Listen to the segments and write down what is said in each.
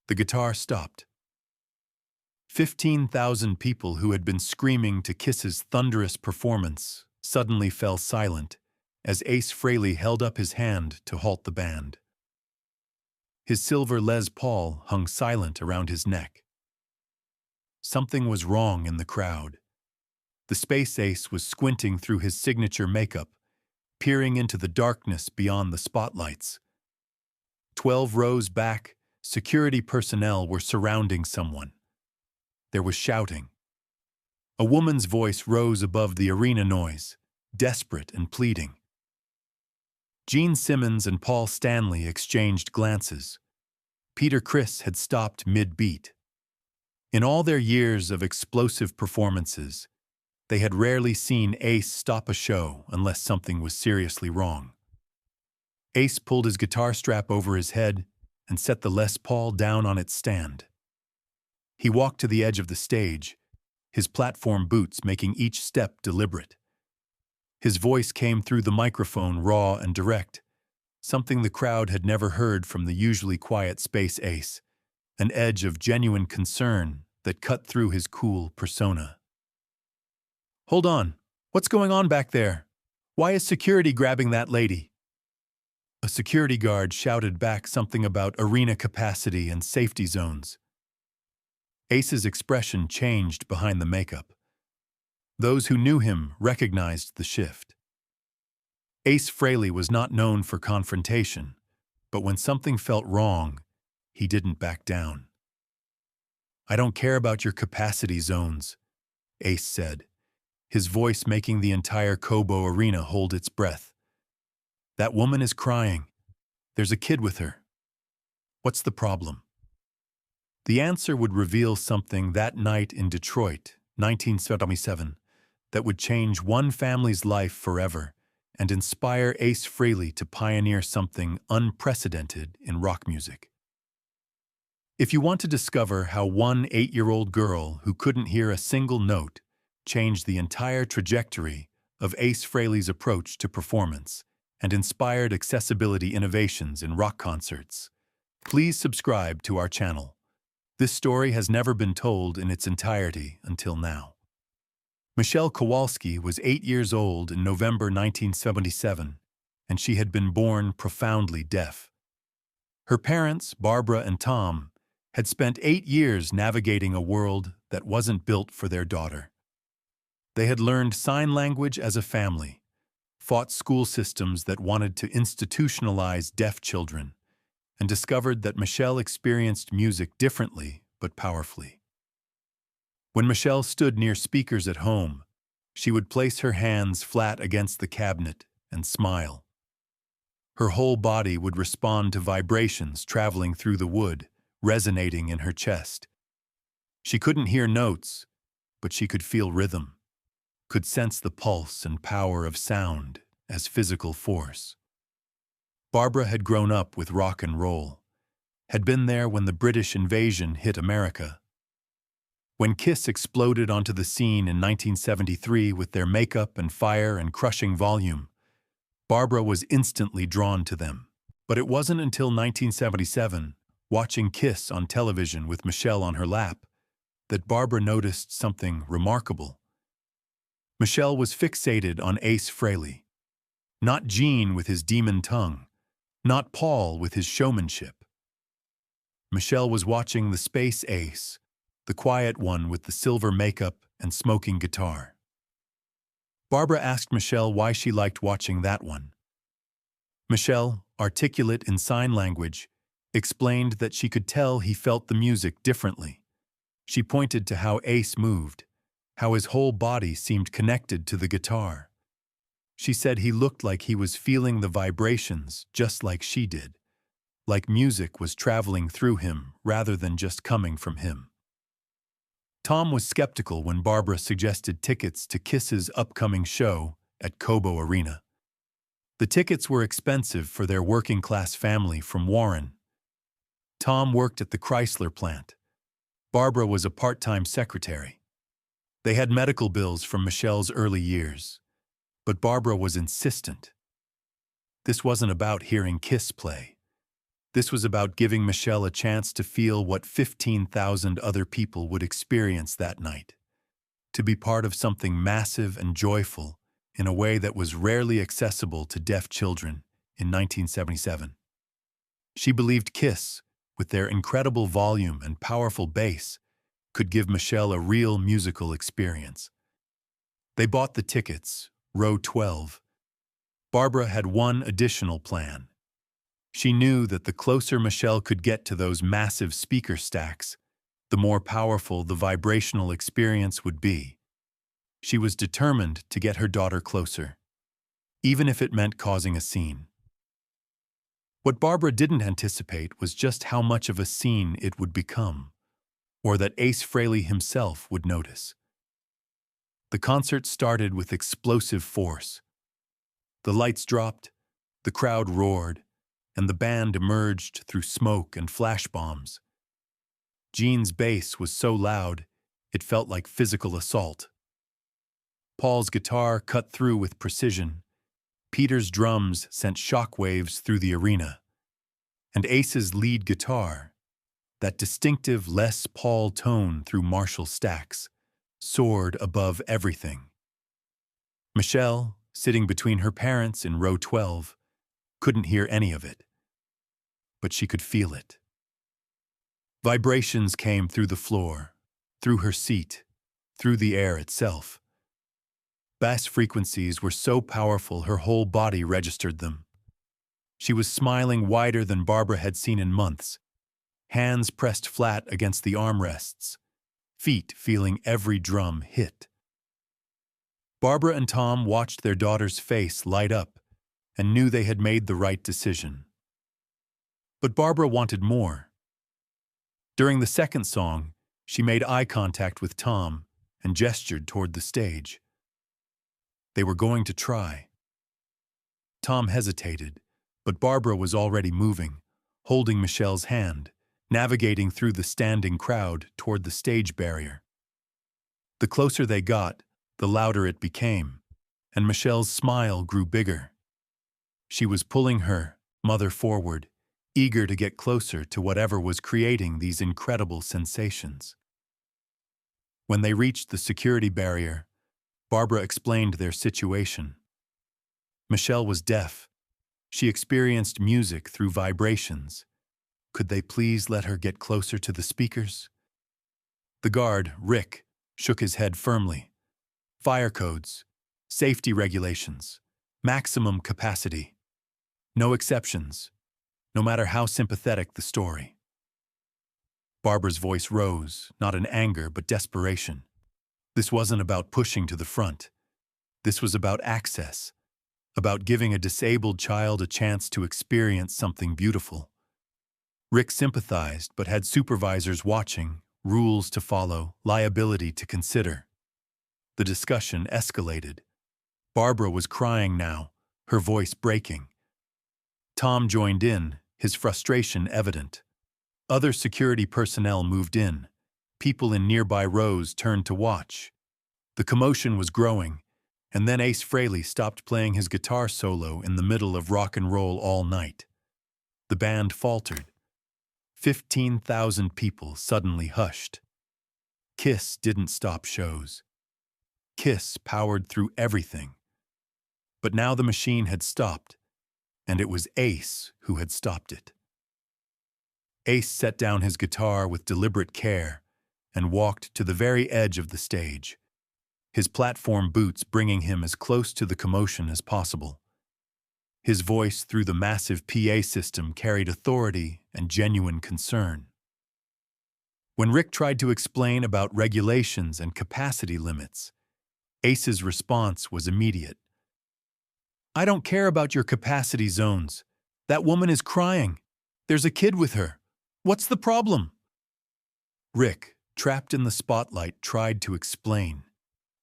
The guitar stopped. 15,000 people who had been screaming to Kiss's thunderous performance suddenly fell silent as Ace Frehley held up his hand to halt the band. His silver Les Paul hung silent around his neck. Something was wrong in the crowd. The Space Ace was squinting through his signature makeup, peering into the darkness beyond the spotlights. 12 rows back, security personnel were surrounding someone. There was shouting. A woman's voice rose above the arena noise, desperate and pleading. Gene Simmons and Paul Stanley exchanged glances. Peter Criss had stopped mid-beat. In all their years of explosive performances, they had rarely seen Ace stop a show unless something was seriously wrong. Ace pulled his guitar strap over his head and set the Les Paul down on its stand. He walked to the edge of the stage, his platform boots making each step deliberate. His voice came through the microphone raw and direct, something the crowd had never heard from the usually quiet Space Ace, an edge of genuine concern that cut through his cool persona. "Hold on, what's going on back there? Why is security grabbing that lady?" A security guard shouted back something about arena capacity and safety zones. Ace's expression changed behind the makeup. Those who knew him recognized the shift. Ace Frehley was not known for confrontation, but when something felt wrong, he didn't back down. "I don't care about your capacity zones," Ace said, his voice making the entire Cobo arena hold its breath. "That woman is crying. There's a kid with her. What's the problem?" The answer would reveal something that night in Detroit, 1977, that would change one family's life forever and inspire Ace Frehley to pioneer something unprecedented in rock music. If you want to discover how one 8-year-old girl who couldn't hear a single note changed the entire trajectory of Ace Frehley's approach to performance and inspired accessibility innovations in rock concerts, please subscribe to our channel. This story has never been told in its entirety until now. Michelle Kowalski was 8 years old in November 1977, and she had been born profoundly deaf. Her parents, Barbara and Tom, had spent 8 years navigating a world that wasn't built for their daughter. They had learned sign language as a family, fought school systems that wanted to institutionalize deaf children, and discovered that Michelle experienced music differently but powerfully. When Michelle stood near speakers at home, she would place her hands flat against the cabinet and smile. Her whole body would respond to vibrations traveling through the wood, resonating in her chest. She couldn't hear notes, but she could feel rhythm, could sense the pulse and power of sound as physical force. Barbara had grown up with rock and roll, had been there when the British invasion hit America. When Kiss exploded onto the scene in 1973 with their makeup and fire and crushing volume, Barbara was instantly drawn to them. But it wasn't until 1977, watching Kiss on television with Michelle on her lap, that Barbara noticed something remarkable. Michelle was fixated on Ace Frehley. Not Gene with his demon tongue, not Paul with his showmanship. Michelle was watching the Space Ace, the quiet one with the silver makeup and smoking guitar. Barbara asked Michelle why she liked watching that one. Michelle, articulate in sign language, explained that she could tell he felt the music differently. She pointed to how Ace moved, how his whole body seemed connected to the guitar. She said he looked like he was feeling the vibrations just like she did, like music was traveling through him rather than just coming from him. Tom was skeptical when Barbara suggested tickets to Kiss's upcoming show at Cobo Arena. The tickets were expensive for their working-class family from Warren. Tom worked at the Chrysler plant. Barbara was a part-time secretary. They had medical bills from Michelle's early years, but Barbara was insistent. This wasn't about hearing Kiss play. This was about giving Michelle a chance to feel what 15,000 other people would experience that night, to be part of something massive and joyful in a way that was rarely accessible to deaf children in 1977. She believed Kiss, with their incredible volume and powerful bass, could give Michelle a real musical experience. They bought the tickets, row 12. Barbara had one additional plan. She knew that the closer Michelle could get to those massive speaker stacks, the more powerful the vibrational experience would be. She was determined to get her daughter closer, even if it meant causing a scene. What Barbara didn't anticipate was just how much of a scene it would become, or that Ace Frehley himself would notice. The concert started with explosive force. The lights dropped, the crowd roared, and the band emerged through smoke and flash bombs. Gene's bass was so loud, it felt like physical assault. Paul's guitar cut through with precision. Peter's drums sent shockwaves through the arena. And Ace's lead guitar, that distinctive Les Paul tone through Marshall stacks, soared above everything. Michelle, sitting between her parents in row 12, couldn't hear any of it, but she could feel it. Vibrations came through the floor, through her seat, through the air itself. Bass frequencies were so powerful her whole body registered them. She was smiling wider than Barbara had seen in months, hands pressed flat against the armrests, feet feeling every drum hit. Barbara and Tom watched their daughter's face light up and knew they had made the right decision. But Barbara wanted more. During the second song, she made eye contact with Tom and gestured toward the stage. They were going to try. Tom hesitated, but Barbara was already moving, holding Michelle's hand, navigating through the standing crowd toward the stage barrier. The closer they got, the louder it became, and Michelle's smile grew bigger. She was pulling her, mother, forward, eager to get closer to whatever was creating these incredible sensations. When they reached the security barrier, Barbara explained their situation. Michelle was deaf. She experienced music through vibrations. Could they please let her get closer to the speakers? The guard, Rick, shook his head firmly. Fire codes, safety regulations, maximum capacity. No exceptions, no matter how sympathetic the story. Barbara's voice rose, not in anger but desperation. This wasn't about pushing to the front. This was about access, about giving a disabled child a chance to experience something beautiful. Rick sympathized but had supervisors watching, rules to follow, liability to consider. The discussion escalated. Barbara was crying now, her voice breaking. Tom joined in, his frustration evident. Other security personnel moved in. People in nearby rows turned to watch. The commotion was growing, and then Ace Frehley stopped playing his guitar solo in the middle of rock and roll all night. The band faltered. 15,000 people suddenly hushed. Kiss didn't stop shows. Kiss powered through everything. But now the machine had stopped, and it was Ace who had stopped it. Ace set down his guitar with deliberate care and walked to the very edge of the stage, his platform boots bringing him as close to the commotion as possible. His voice through the massive PA system carried authority and genuine concern. When Rick tried to explain about regulations and capacity limits, Ace's response was immediate. "I don't care about your capacity zones. That woman is crying. There's a kid with her. What's the problem?" Rick, trapped in the spotlight, tried to explain.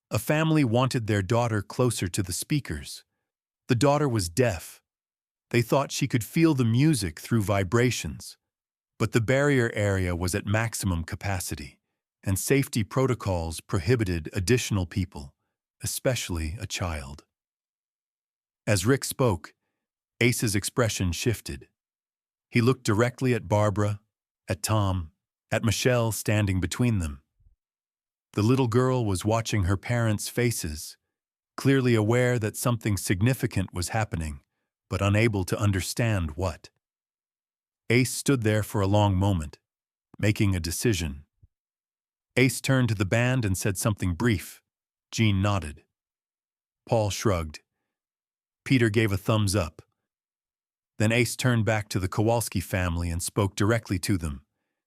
A family wanted their daughter closer to the speakers. The daughter was deaf. They thought she could feel the music through vibrations. But the barrier area was at maximum capacity, and safety protocols prohibited additional people, especially a child. As Rick spoke, Ace's expression shifted. He looked directly at Barbara, at Tom, at Michelle standing between them. The little girl was watching her parents' faces, clearly aware that something significant was happening, but unable to understand what. Ace stood there for a long moment, making a decision. Ace turned to the band and said something brief. Jean nodded. Paul shrugged. Peter gave a thumbs up. Then Ace turned back to the Kowalski family and spoke directly to them,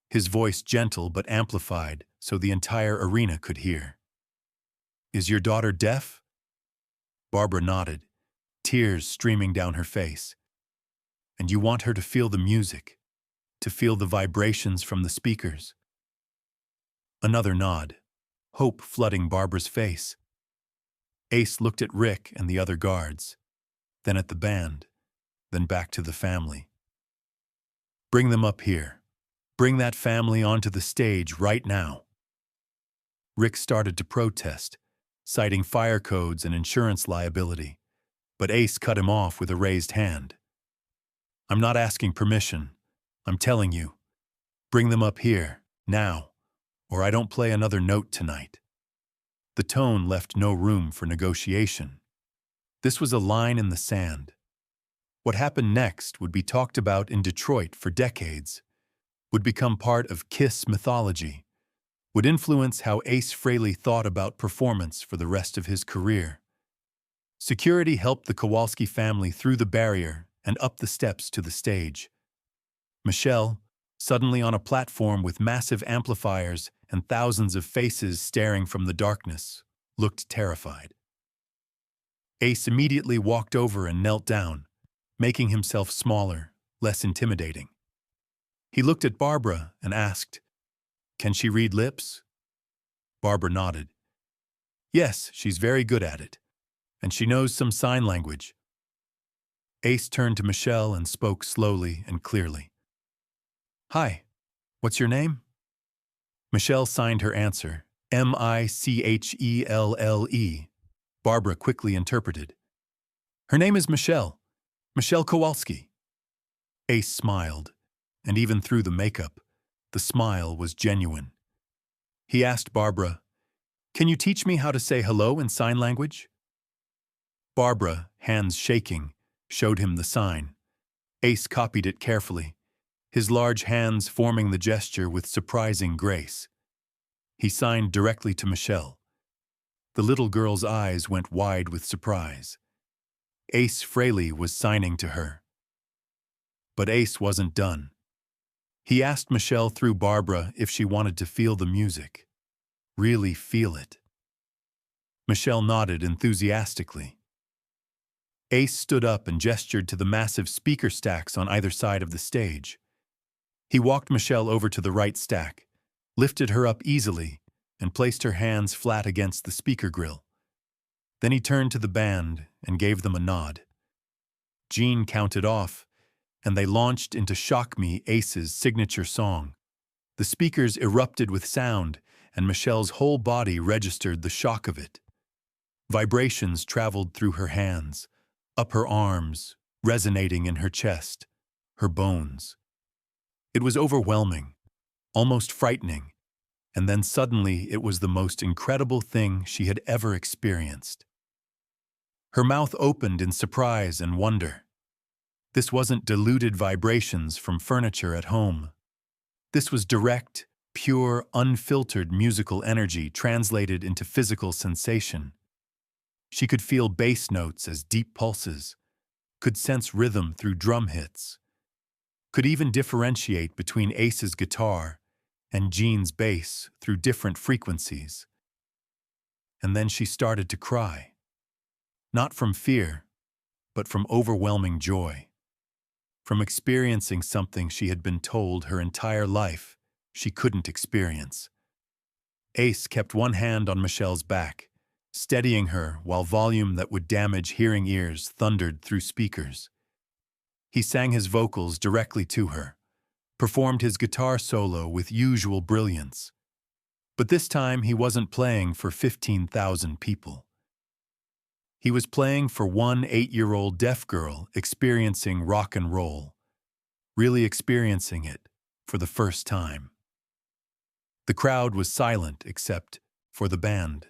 his voice gentle but amplified so the entire arena could hear. "Is your daughter deaf?" Barbara nodded, tears streaming down her face. "And you want her to feel the music, to feel the vibrations from the speakers?" Another nod, hope flooding Barbara's face. Ace looked at Rick and the other guards, then at the band, then back to the family. "Bring them up here. Bring that family onto the stage right now." Rick started to protest, citing fire codes and insurance liability, but Ace cut him off with a raised hand. "I'm not asking permission. I'm telling you. Bring them up here, now, or I don't play another note tonight." The tone left no room for negotiation. This was a line in the sand. What happened next would be talked about in Detroit for decades, would become part of Kiss mythology, would influence how Ace Frehley thought about performance for the rest of his career. Security helped the Kowalski family through the barrier and up the steps to the stage. Michelle, suddenly on a platform with massive amplifiers and thousands of faces staring from the darkness, looked terrified. Ace immediately walked over and knelt down, making himself smaller, less intimidating. He looked at Barbara and asked, "Can she read lips?" Barbara nodded. "Yes, she's very good at it. And she knows some sign language." Ace turned to Michelle and spoke slowly and clearly. "Hi, what's your name?" Michelle signed her answer, Michelle. Barbara quickly interpreted. "Her name is Michelle. Michelle Kowalski." Ace smiled, and even through the makeup, the smile was genuine. He asked Barbara, "Can you teach me how to say hello in sign language?" Barbara, hands shaking, showed him the sign. Ace copied it carefully, his large hands forming the gesture with surprising grace. He signed directly to Michelle. The little girl's eyes went wide with surprise. Ace Frehley was signing to her. But Ace wasn't done. He asked Michelle through Barbara if she wanted to feel the music. Really feel it. Michelle nodded enthusiastically. Ace stood up and gestured to the massive speaker stacks on either side of the stage. He walked Michelle over to the right stack, lifted her up easily, and placed her hands flat against the speaker grill. Then he turned to the band and gave them a nod. Jean counted off, and they launched into Shock Me, Ace's signature song. The speakers erupted with sound, and Michelle's whole body registered the shock of it. Vibrations traveled through her hands, up her arms, resonating in her chest, her bones. It was overwhelming, almost frightening, and then suddenly it was the most incredible thing she had ever experienced. Her mouth opened in surprise and wonder. This wasn't diluted vibrations from furniture at home. This was direct, pure, unfiltered musical energy translated into physical sensation. She could feel bass notes as deep pulses, could sense rhythm through drum hits, could even differentiate between Ace's guitar and Jean's bass through different frequencies. And then she started to cry. Not from fear, but from overwhelming joy. From experiencing something she had been told her entire life she couldn't experience. Ace kept one hand on Michelle's back, steadying her while volume that would damage hearing ears thundered through speakers. He sang his vocals directly to her, performed his guitar solo with usual brilliance. But this time he wasn't playing for 15,000 people. He was playing for one 8-year-old deaf girl experiencing rock and roll. really experiencing it for the first time. The crowd was silent except for the band,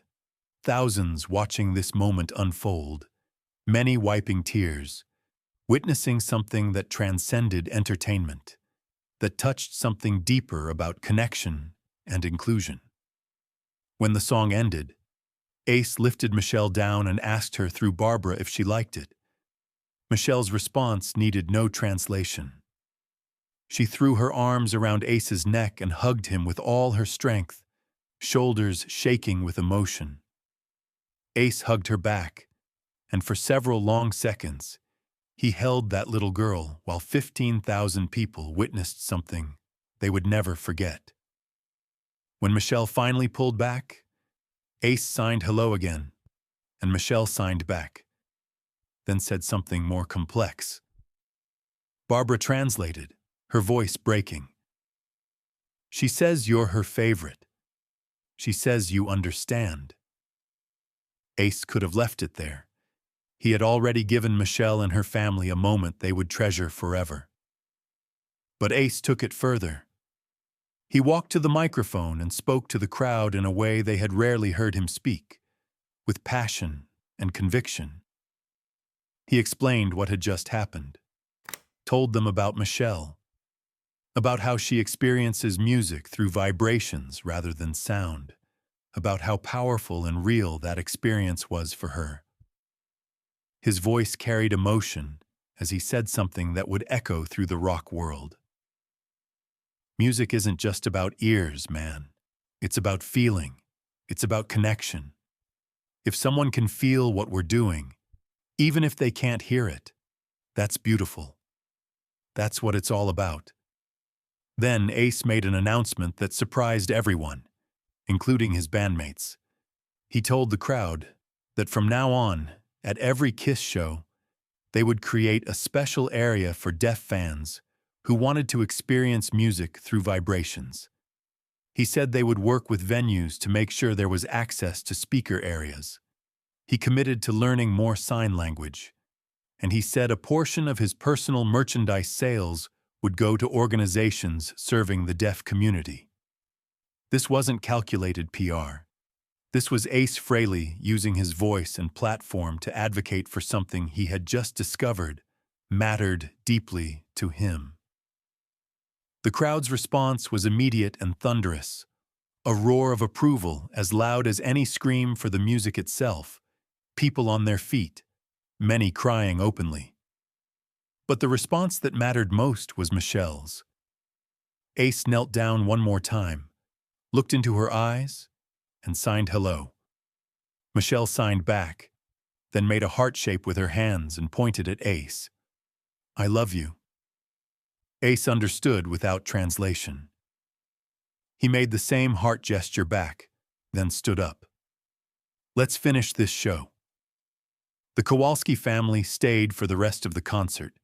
thousands watching this moment unfold, many wiping tears, witnessing something that transcended entertainment, that touched something deeper about connection and inclusion. When the song ended, Ace lifted Michelle down and asked her through Barbara if she liked it. Michelle's response needed no translation. She threw her arms around Ace's neck and hugged him with all her strength, shoulders shaking with emotion. Ace hugged her back, and for several long seconds, he held that little girl while 15,000 people witnessed something they would never forget. When Michelle finally pulled back, Ace signed hello again, and Michelle signed back, then said something more complex. Barbara translated, her voice breaking. She says you're her favorite. She says you understand. Ace could have left it there. He had already given Michelle and her family a moment they would treasure forever. But Ace took it further. He walked to the microphone and spoke to the crowd in a way they had rarely heard him speak, with passion and conviction. He explained what had just happened, told them about Michelle, about how she experiences music through vibrations rather than sound, about how powerful and real that experience was for her. His voice carried emotion as he said something that would echo through the rock world. Music isn't just about ears, man. It's about feeling. It's about connection. If someone can feel what we're doing, even if they can't hear it, that's beautiful. That's what it's all about. Then Ace made an announcement that surprised everyone, including his bandmates. He told the crowd that from now on, at every Kiss show, they would create a special area for deaf fans who wanted to experience music through vibrations. He said they would work with venues to make sure there was access to speaker areas. He committed to learning more sign language, and he said a portion of his personal merchandise sales would go to organizations serving the deaf community. This wasn't calculated PR. This was Ace Frehley using his voice and platform to advocate for something he had just discovered mattered deeply to him. The crowd's response was immediate and thunderous, a roar of approval as loud as any scream for the music itself, people on their feet, many crying openly. But the response that mattered most was Michelle's. Ace knelt down one more time, looked into her eyes, and signed hello. Michelle signed back, then made a heart shape with her hands and pointed at Ace. I love you. Ace understood without translation. He made the same heart gesture back, then stood up. Let's finish this show. The Kowalski family stayed for the rest of the concert,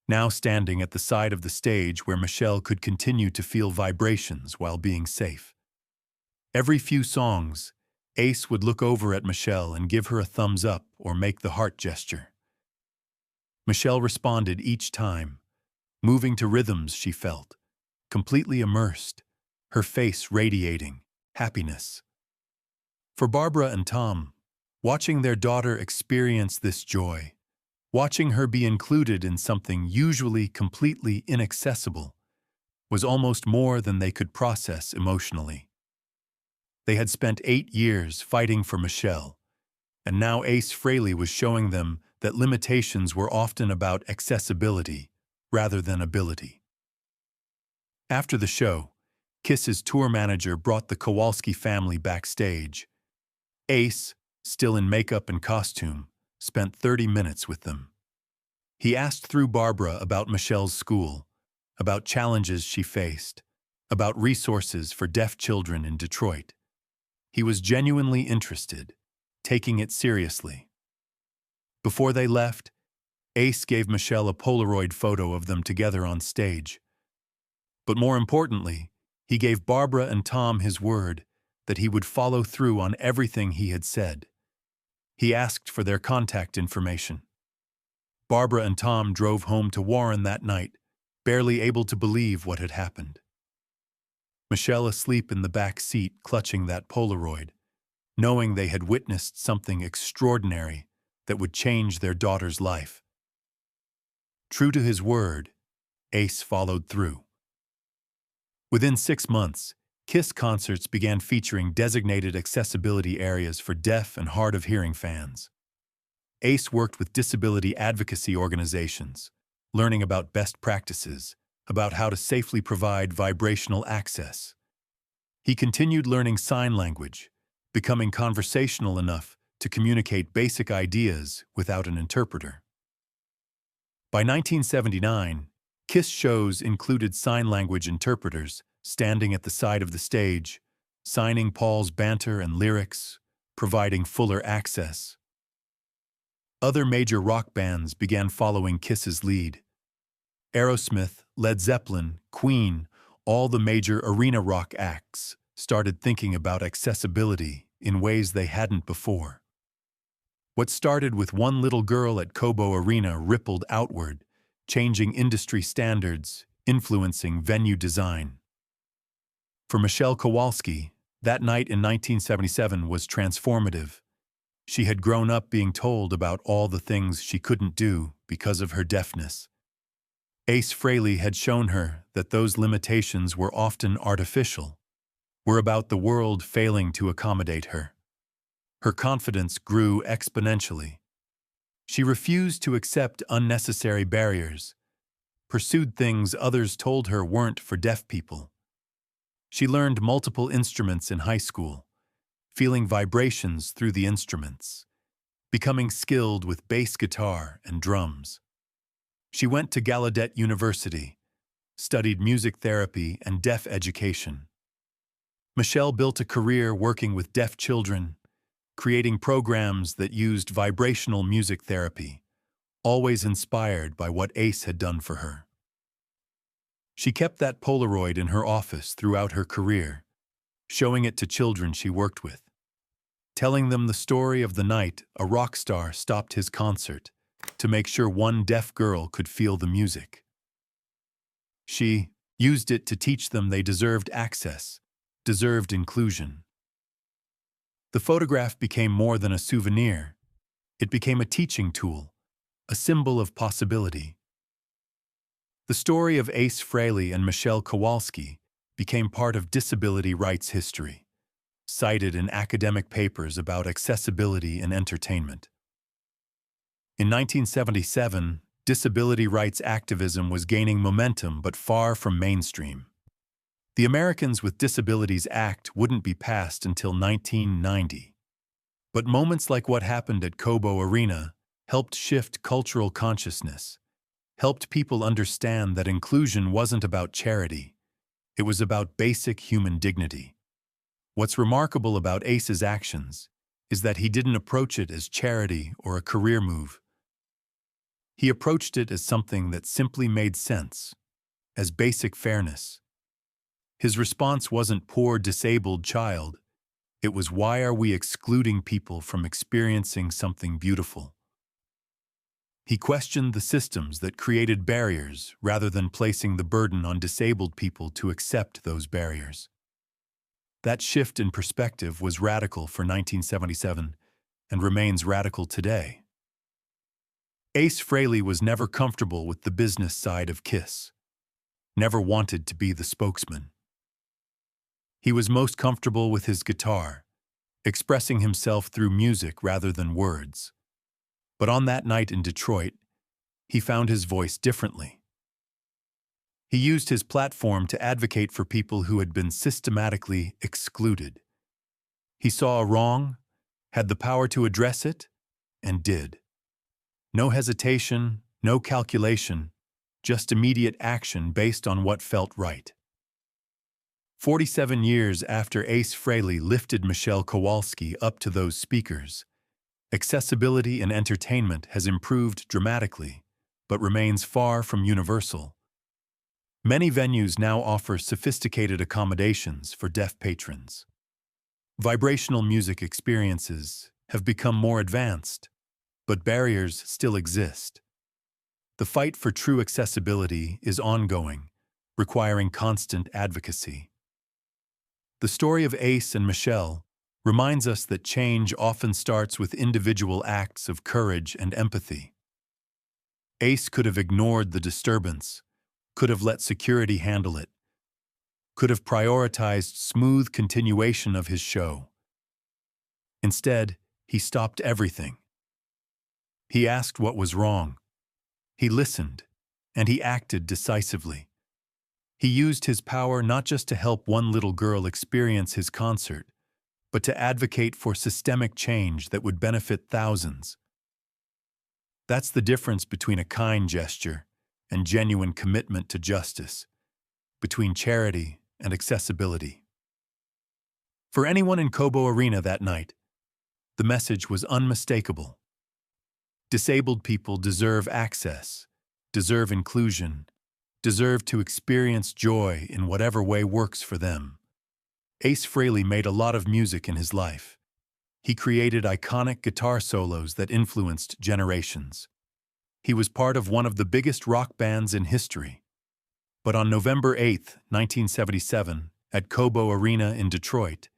now standing at the side of the stage where Michelle could continue to feel vibrations while being safe. Every few songs, Ace would look over at Michelle and give her a thumbs up or make the heart gesture. Michelle responded each time, moving to rhythms she felt, completely immersed, her face radiating happiness. For Barbara and Tom, watching their daughter experience this joy, watching her be included in something usually completely inaccessible, was almost more than they could process emotionally. They had spent 8 years fighting for Michelle, and now Ace Frehley was showing them that limitations were often about accessibility rather than ability. After the show, Kiss's tour manager brought the Kowalski family backstage. Ace, still in makeup and costume, spent 30 minutes with them. He asked through Barbara about Michelle's school, about challenges she faced, about resources for deaf children in Detroit. He was genuinely interested, taking it seriously. Before they left, Ace gave Michelle a Polaroid photo of them together on stage. But more importantly, he gave Barbara and Tom his word that he would follow through on everything he had said. He asked for their contact information. Barbara and Tom drove home to Warren that night, barely able to believe what had happened. Michelle asleep in the back seat clutching that Polaroid, knowing they had witnessed something extraordinary that would change their daughter's life. True to his word, Ace followed through. Within 6 months, KISS concerts began featuring designated accessibility areas for deaf and hard-of-hearing fans. Ace worked with disability advocacy organizations, learning about best practices, about how to safely provide vibrational access. He continued learning sign language, becoming conversational enough to communicate basic ideas without an interpreter. By 1979, KISS shows included sign language interpreters standing at the side of the stage, signing Paul's banter and lyrics, providing fuller access. Other major rock bands began following KISS's lead. Aerosmith, Led Zeppelin, Queen, all the major arena rock acts started thinking about accessibility in ways they hadn't before. What started with one little girl at Cobo Arena rippled outward, changing industry standards, influencing venue design. For Michelle Kowalski, that night in 1977 was transformative. She had grown up being told about all the things she couldn't do because of her deafness. Ace Frehley had shown her that those limitations were often artificial, were about the world failing to accommodate her. Her confidence grew exponentially. She refused to accept unnecessary barriers, pursued things others told her weren't for deaf people. She learned multiple instruments in high school, feeling vibrations through the instruments, becoming skilled with bass guitar and drums. She went to Gallaudet University, studied music therapy and deaf education. Michelle built a career working with deaf children, creating programs that used vibrational music therapy, always inspired by what Ace had done for her. She kept that Polaroid in her office throughout her career, showing it to children she worked with, telling them the story of the night a rock star stopped his concert to make sure one deaf girl could feel the music. She used it to teach them they deserved access, deserved inclusion. The photograph became more than a souvenir. It became a teaching tool, a symbol of possibility. The story of Ace Frehley and Michelle Kowalski became part of disability rights history, cited in academic papers about accessibility in entertainment. In 1977, disability rights activism was gaining momentum but far from mainstream. The Americans with Disabilities Act wouldn't be passed until 1990. But moments like what happened at Cobo Arena helped shift cultural consciousness, helped people understand that inclusion wasn't about charity, it was about basic human dignity. What's remarkable about Ace's actions is that he didn't approach it as charity or a career move. He approached it as something that simply made sense, as basic fairness. His response wasn't poor disabled child, it was why are we excluding people from experiencing something beautiful? He questioned the systems that created barriers rather than placing the burden on disabled people to accept those barriers. That shift in perspective was radical for 1977 and remains radical today. Ace Frehley was never comfortable with the business side of KISS, never wanted to be the spokesman. He was most comfortable with his guitar, expressing himself through music rather than words. But on that night in Detroit, he found his voice differently. He used his platform to advocate for people who had been systematically excluded. He saw a wrong, had the power to address it, and did. No hesitation, no calculation, just immediate action based on what felt right. 47 years after Ace Frehley lifted Michelle Kowalski up to those speakers, accessibility in entertainment has improved dramatically, but remains far from universal. Many venues now offer sophisticated accommodations for deaf patrons. Vibrational music experiences have become more advanced, but barriers still exist. The fight for true accessibility is ongoing, requiring constant advocacy. The story of Ace and Michelle reminds us that change often starts with individual acts of courage and empathy. Ace could have ignored the disturbance, could have let security handle it, could have prioritized smooth continuation of his show. Instead, he stopped everything. He asked what was wrong. He listened, and he acted decisively. He used his power not just to help one little girl experience his concert, but to advocate for systemic change that would benefit thousands. That's the difference between a kind gesture and genuine commitment to justice, between charity and accessibility. For anyone in Cobo Arena that night, the message was unmistakable. Disabled people deserve access, deserve inclusion, deserve to experience joy in whatever way works for them. Ace Frehley made a lot of music in his life. He created iconic guitar solos that influenced generations. He was part of one of the biggest rock bands in history. But on November 8, 1977, at Cobo Arena in Detroit,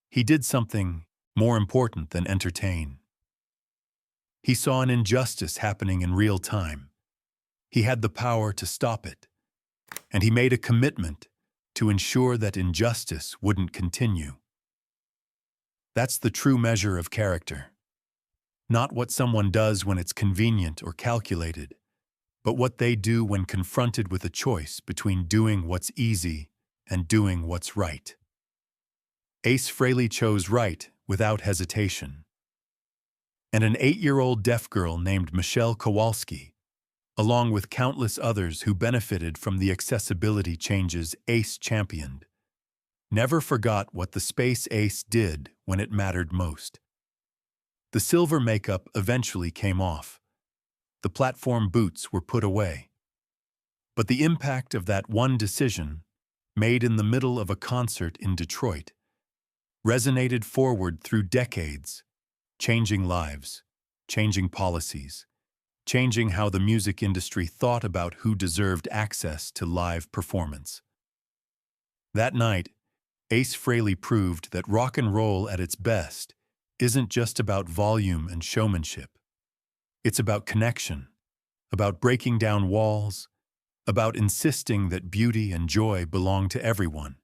he did something more important than entertain. He saw an injustice happening in real time. He had the power to stop it, and he made a commitment to ensure that injustice wouldn't continue. That's the true measure of character. Not what someone does when it's convenient or calculated, but what they do when confronted with a choice between doing what's easy and doing what's right. Ace Frehley chose right without hesitation. And an 8-year-old deaf girl named Michelle Kowalski, along with countless others who benefited from the accessibility changes Ace championed, never forgot what the Space Ace did when it mattered most. The silver makeup eventually came off. The platform boots were put away. But the impact of that one decision, made in the middle of a concert in Detroit, resonated forward through decades, changing lives, changing policies, changing how the music industry thought about who deserved access to live performance. That night, Ace Frehley proved that rock and roll at its best isn't just about volume and showmanship. It's about connection, about breaking down walls, about insisting that beauty and joy belong to everyone.